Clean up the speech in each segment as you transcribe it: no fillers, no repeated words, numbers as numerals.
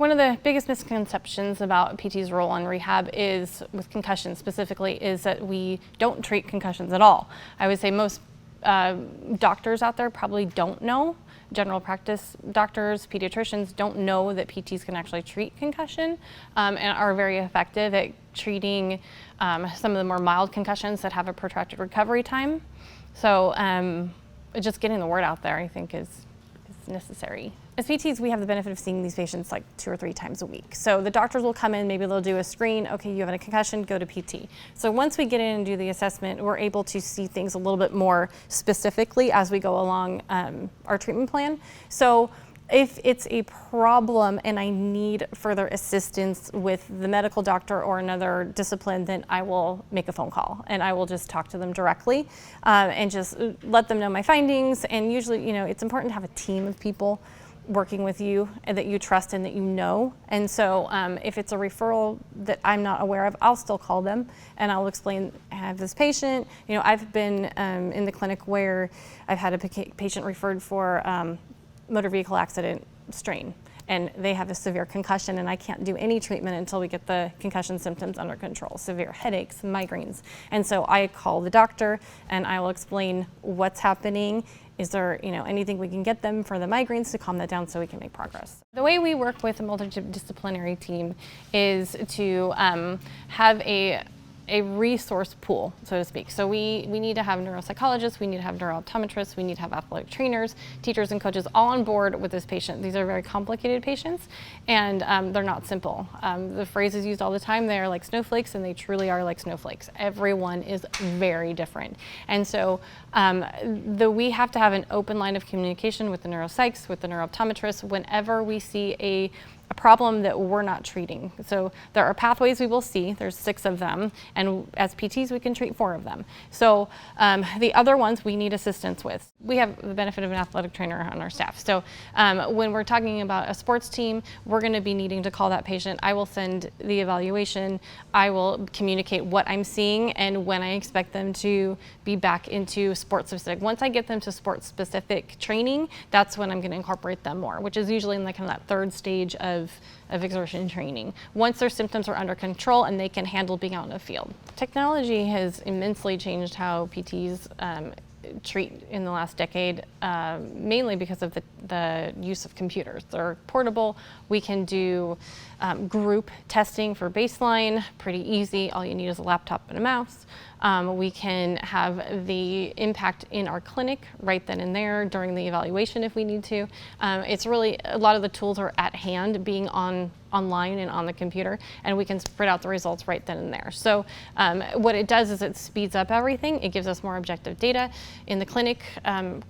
One of the biggest misconceptions about PT's role in rehab is, with concussions specifically, is that we don't treat concussions at all. I would say most doctors out there probably don't know. General practice doctors, pediatricians don't know that PTs can actually treat concussion and are very effective at treating some of the more mild concussions that have a protracted recovery time. So just getting the word out there, I think, is necessary. As PTs, we have the benefit of seeing these patients like 2 or 3 times a week. So the doctors will come in, maybe they'll do a screen, okay, you have a concussion, go to PT. So once we get in and do the assessment, we're able to see things a little bit more specifically as we go along our treatment plan. So if it's a problem and I need further assistance with the medical doctor or another discipline, then I will make a phone call and I will just talk to them directly and just let them know my findings. And usually, you know, it's important to have a team of people working with you and that you trust and that you know. And so if it's a referral that I'm not aware of, I'll still call them and I'll explain, I have this patient. You know, I've been in the clinic where I've had a patient referred for motor vehicle accident strain, and they have a severe concussion, and I can't do any treatment until we get the concussion symptoms under control, severe headaches, migraines. And so I call the doctor and I will explain what's happening. Is there, you know, anything we can get them for the migraines to calm that down so we can make progress? The way we work with a multidisciplinary team is to have a resource pool, so to speak. So we need to have neuropsychologists, we need to have neurooptometrists, we need to have athletic trainers, teachers and coaches all on board with this patient. These are very complicated patients and they're not simple. The phrase is used all the time, they are like snowflakes, and they truly are like snowflakes. Everyone is very different. And so we have to have an open line of communication with the neuropsychs, with the neurooptometrists, whenever we see a problem that we're not treating. So there are pathways we will see, there's 6 of them, and as PTs we can treat 4 of them. So the other ones we need assistance with. We have the benefit of an athletic trainer on our staff. So when we're talking about a sports team, we're gonna be needing to call that patient. I will send the evaluation, I will communicate what I'm seeing and when I expect them to be back into sports specific. Once I get them to sports specific training, that's when I'm gonna incorporate them more, which is usually in like kind of that 3rd stage of exertion training, once their symptoms are under control and they can handle being out in the field. Technology has immensely changed how PTs treat in the last decade, mainly because of the use of computers. They're portable. We can do group testing for baseline, pretty easy. All you need is a laptop and a mouse. We can have the ImPACT in our clinic right then and there during the evaluation if we need to. It's really, a lot of the tools are at hand, being online and on the computer, and we can spread out the results right then and there. So what it does is it speeds up everything. It gives us more objective data in the clinic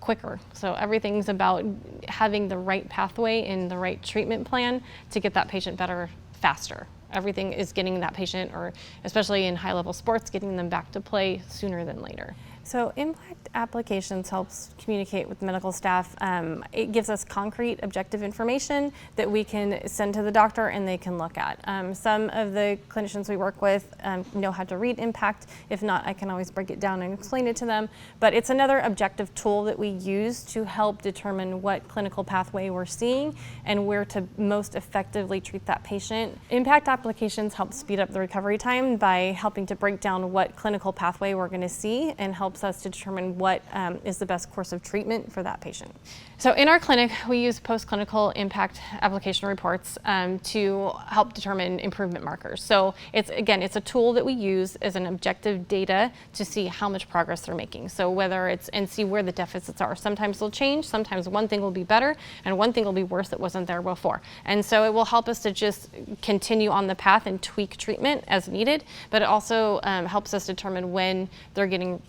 quicker. So everything's about having the right pathway and the right treatment plan to get that patient better faster. Everything is getting that patient, or especially in high-level sports, getting them back to play sooner than later. So ImPACT Applications helps communicate with medical staff. It gives us concrete, objective information that we can send to the doctor and they can look at. Some of the clinicians we work with know how to read ImPACT. If not, I can always break it down and explain it to them. But it's another objective tool that we use to help determine what clinical pathway we're seeing and where to most effectively treat that patient. ImPACT Applications help speed up the recovery time by helping to break down what clinical pathway we're going to see and helps us to determine what is the best course of treatment for that patient. So in our clinic, we use post-clinical ImPACT application reports to help determine improvement markers. So it's a tool that we use as an objective data to see how much progress they're making. So whether it's, and see where the deficits are. Sometimes they'll change, sometimes one thing will be better, and one thing will be worse that wasn't there before. And so it will help us to just continue on the path and tweak treatment as needed, but it also helps us determine when they're getting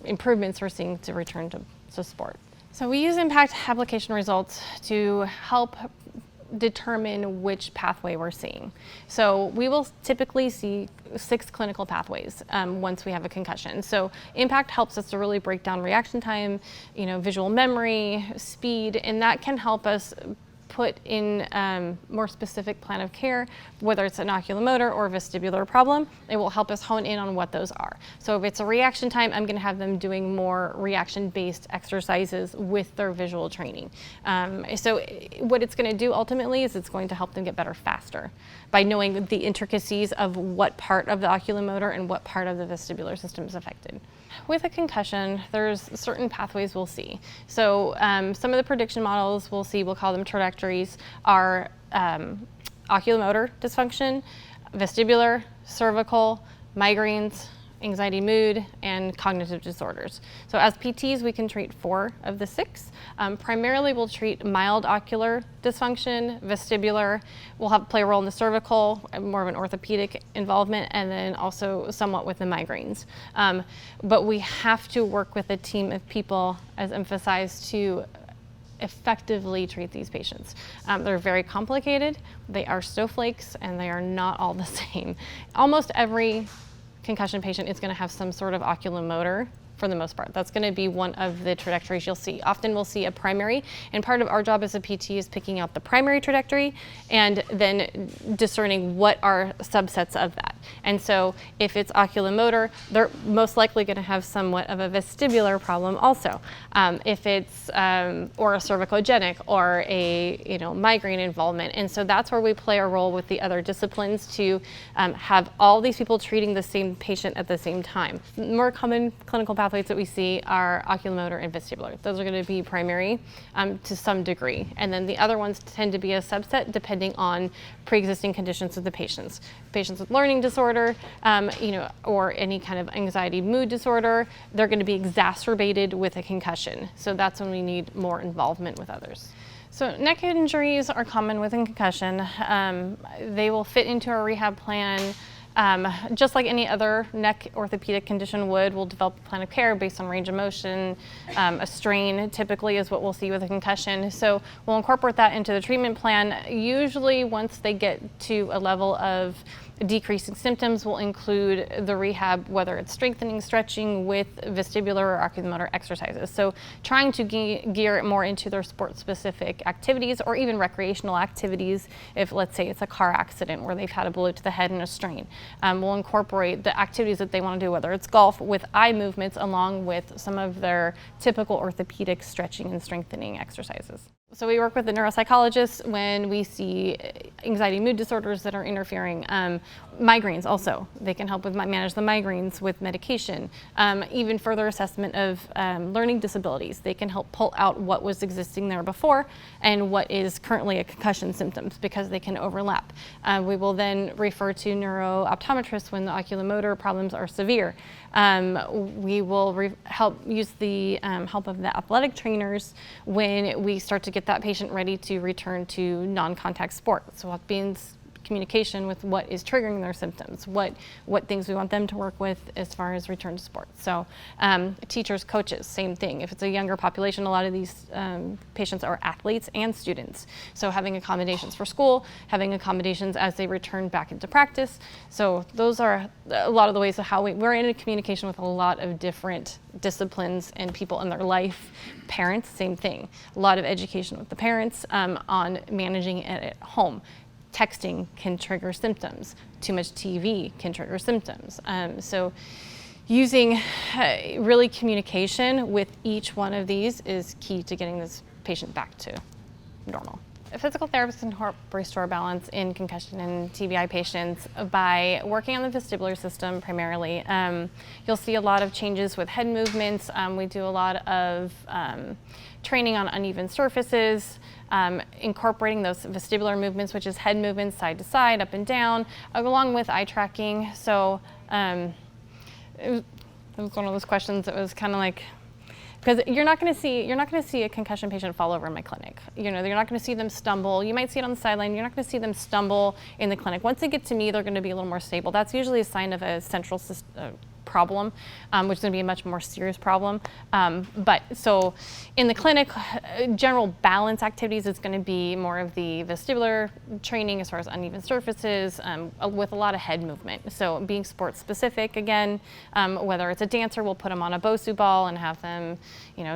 improvements we're seeing to return to sport. So we use ImPACT application results to help determine which pathway we're seeing. So we will typically see 6 clinical pathways once we have a concussion. So ImPACT helps us to really break down reaction time, visual memory, speed, and that can help us put in more specific plan of care, whether it's an oculomotor or vestibular problem. It will help us hone in on what those are. So if it's a reaction time, I'm going to have them doing more reaction-based exercises with their visual training. So what it's going to do ultimately is it's going to help them get better faster by knowing the intricacies of what part of the oculomotor and what part of the vestibular system is affected. With a concussion, there's certain pathways we'll see. So some of the prediction models we'll see, we'll call them trajectories, are oculomotor dysfunction, vestibular, cervical, migraines, anxiety, mood, and cognitive disorders. So as PTs, we can treat 4 of the 6. Primarily, we'll treat mild ocular dysfunction, vestibular. We'll play a role in the cervical, more of an orthopedic involvement, and then also somewhat with the migraines. But we have to work with a team of people, as emphasized, to effectively treat these patients. They're very complicated, they are snowflakes, and they are not all the same. Almost every concussion patient is going to have some sort of oculomotor for the most part. That's going to be one of the trajectories you'll see. Often we'll see a primary, and part of our job as a PT is picking out the primary trajectory and then discerning what are subsets of that. And so if it's oculomotor, they're most likely going to have somewhat of a vestibular problem also. If it's or a cervicogenic or a migraine involvement. And so that's where we play a role with the other disciplines to have all these people treating the same patient at the same time. More common clinical pathways that we see are oculomotor and vestibular. Those are going to be primary to some degree. And then the other ones tend to be a subset depending on pre-existing conditions of the patients. Patients with learning disorder, or any kind of anxiety mood disorder, they're going to be exacerbated with a concussion. So that's when we need more involvement with others. So neck injuries are common with a concussion. They will fit into a rehab plan. Just like any other neck orthopedic condition would, we'll develop a plan of care based on range of motion. A strain typically is what we'll see with a concussion. So we'll incorporate that into the treatment plan. Usually once they get to a level of decreasing symptoms, will include the rehab, whether it's strengthening, stretching with vestibular or oculomotor exercises. So trying to gear it more into their sport-specific activities or even recreational activities. If, let's say, it's a car accident where they've had a bullet to the head and a strain, we'll incorporate the activities that they want to do, whether it's golf with eye movements along with some of their typical orthopedic stretching and strengthening exercises. So we work with the neuropsychologists when we see anxiety mood disorders that are interfering. Migraines also, they can help with manage the migraines with medication. Even further assessment of learning disabilities. They can help pull out what was existing there before and what is currently a concussion symptoms because they can overlap. We will then refer to neuro-optometrists when the oculomotor problems are severe. We will help use the help of the athletic trainers when we start to get that patient ready to return to non-contact sport. So that means communication with what is triggering their symptoms, what things we want them to work with as far as return to sports. So teachers, coaches, same thing. If it's a younger population, a lot of these patients are athletes and students. So having accommodations for school, having accommodations as they return back into practice. So those are a lot of the ways of how we're in a communication with a lot of different disciplines and people in their life. Parents, same thing. A lot of education with the parents on managing it at home. Texting can trigger symptoms. Too much TV can trigger symptoms. So using really communication with each one of these is key to getting this patient back to normal. A physical therapist can help restore balance in concussion and TBI patients by working on the vestibular system primarily. You'll see a lot of changes with head movements. We do a lot of training on uneven surfaces, incorporating those vestibular movements, which is head movements side to side, up and down, along with eye tracking. So it was one of those questions that was kind of like, because you're not going to see a concussion patient fall over in my clinic. You're not going to see them stumble. You might see it on the sideline. You're not going to see them stumble in the clinic. Once they get to me, they're going to be a little more stable. That's usually a sign of a central problem, which is going to be a much more serious problem. But so in the clinic, general balance activities is going to be more of the vestibular training as far as uneven surfaces, with a lot of head movement. So being sports specific again, whether it's a dancer, we'll put them on a Bosu ball and have them,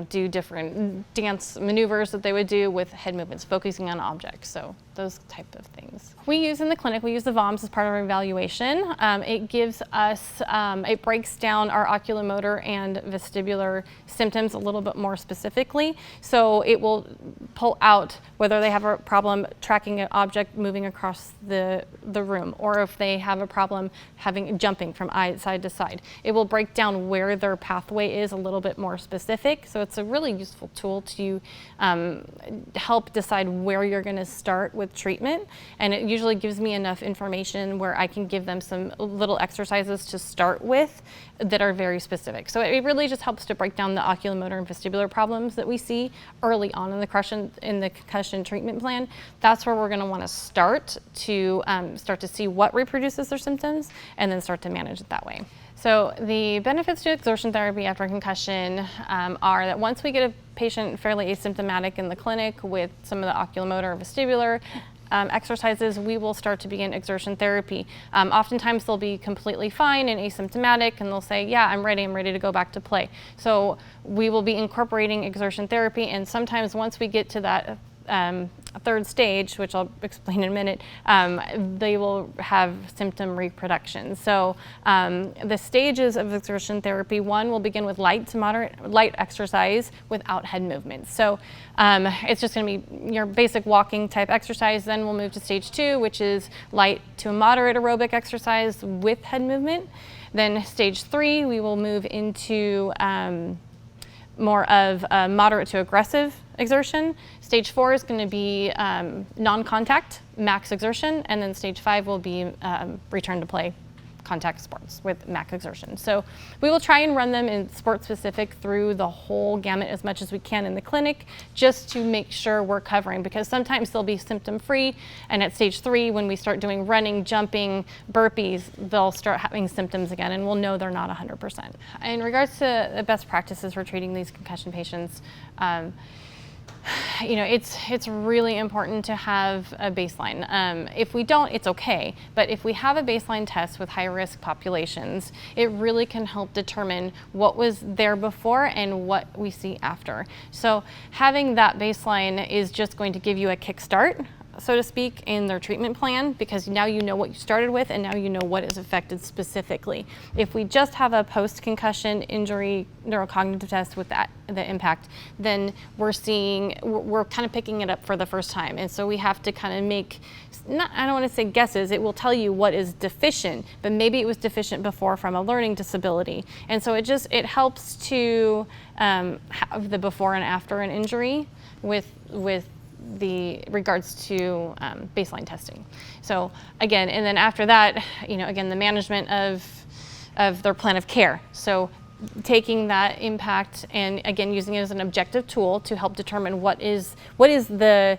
do different dance maneuvers that they would do with head movements, focusing on objects. So those type of things. We use in the clinic, we use the VOMS as part of our evaluation. It gives us, it breaks down our oculomotor and vestibular symptoms a little bit more specifically. So it will pull out whether they have a problem tracking an object moving across the room, or if they have a problem jumping from side to side. It will break down where their pathway is a little bit more specific. So it's a really useful tool to help decide where you're going to start with treatment, and it usually gives me enough information where I can give them some little exercises to start with that are very specific. So it really just helps to break down the oculomotor and vestibular problems that we see early on in the concussion treatment plan. That's where we're going to want to start to see what reproduces their symptoms, and then start to manage it that way. So the benefits to exertion therapy after concussion are that once we get a patient fairly asymptomatic in the clinic with some of the oculomotor or vestibular exercises, we will start to begin exertion therapy. Oftentimes they'll be completely fine and asymptomatic, and they'll say, yeah, I'm ready to go back to play. So we will be incorporating exertion therapy, and sometimes once we get to that third stage, which I'll explain in a minute, they will have symptom reproduction. So the stages of exertion therapy, one will begin with light to moderate light exercise without head movements. So it's just going to be your basic walking type exercise. Then we'll move to stage 2, which is light to moderate aerobic exercise with head movement. Then stage 3, we will move into more of moderate to aggressive exertion. Stage 4 is going to be non-contact, max exertion, and then stage 5 will be return to play contact sports with max exertion. So we will try and run them in sport specific through the whole gamut as much as we can in the clinic, just to make sure we're covering, because sometimes they'll be symptom free, and at stage 3, when we start doing running, jumping, burpees, they'll start having symptoms again, and we'll know they're not 100%. In regards to the best practices for treating these concussion patients, it's really important to have a baseline. If we don't, it's okay. But if we have a baseline test with high-risk populations, it really can help determine what was there before and what we see after. So having that baseline is just going to give you a kickstart, so to speak, in their treatment plan, because now you know what you started with, and now you know what is affected specifically. If we just have a post-concussion injury neurocognitive test with the ImPACT, then we're kind of picking it up for the first time. And so we have to kind of make, I don't want to say guesses, it will tell you what is deficient, but maybe it was deficient before from a learning disability. And so it helps to have the before and after an injury with the regards to baseline testing. So again, and then after that, again, the management of their plan of care. So taking that ImPACT and again using it as an objective tool to help determine what is the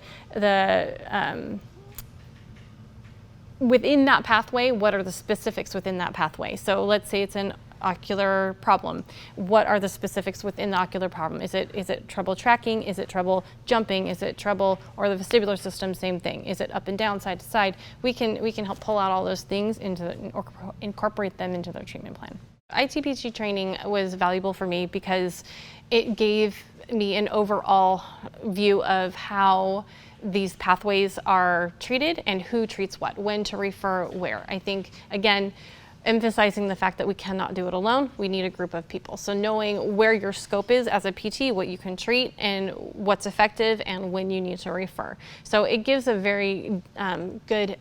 within that pathway, what are the specifics within that pathway. So let's say it's an ocular problem. What are the specifics within the ocular problem? Is it trouble tracking? Is it trouble jumping? Is it trouble, or the vestibular system, same thing? Is it up and down, side to side? We can help pull out all those things or incorporate them into their treatment plan. ITPT training was valuable for me because it gave me an overall view of how these pathways are treated and who treats what, when to refer where. I think, again, emphasizing the fact that we cannot do it alone. We need a group of people. So knowing where your scope is as a PT, what you can treat, and what's effective, and when you need to refer. So it gives a very good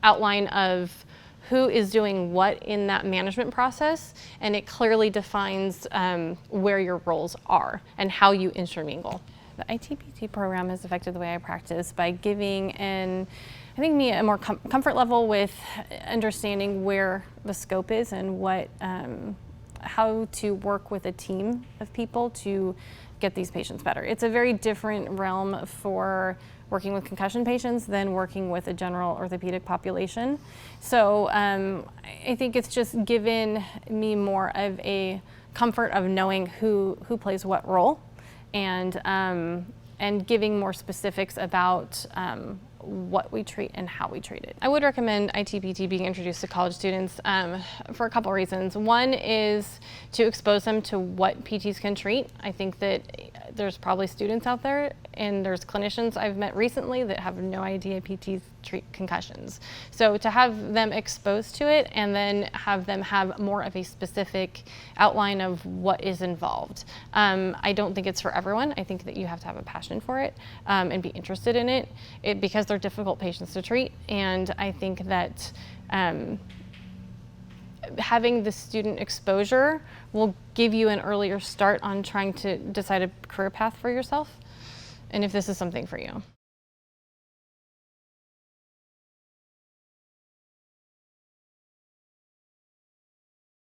outline of who is doing what in that management process, and it clearly defines where your roles are and how you intermingle. The ITPT program has affected the way I practice by giving me a more comfort level with understanding where the scope is and how to work with a team of people to get these patients better. It's a very different realm for working with concussion patients than working with a general orthopedic population. So I think it's just given me more of a comfort of knowing who plays what role, and giving more specifics about what we treat and how we treat it. I would recommend ITPT being introduced to college students for a couple reasons. One is to expose them to what PTs can treat. I think that there's probably students out there and there's clinicians I've met recently that have no idea PTs treat concussions. So to have them exposed to it and then have them have more of a specific outline of what is involved. I don't think it's for everyone. I think that you have to have a passion for it and be interested in it, because they're difficult patients to treat. And I think that having the student exposure will give you an earlier start on trying to decide a career path for yourself, and if this is something for you.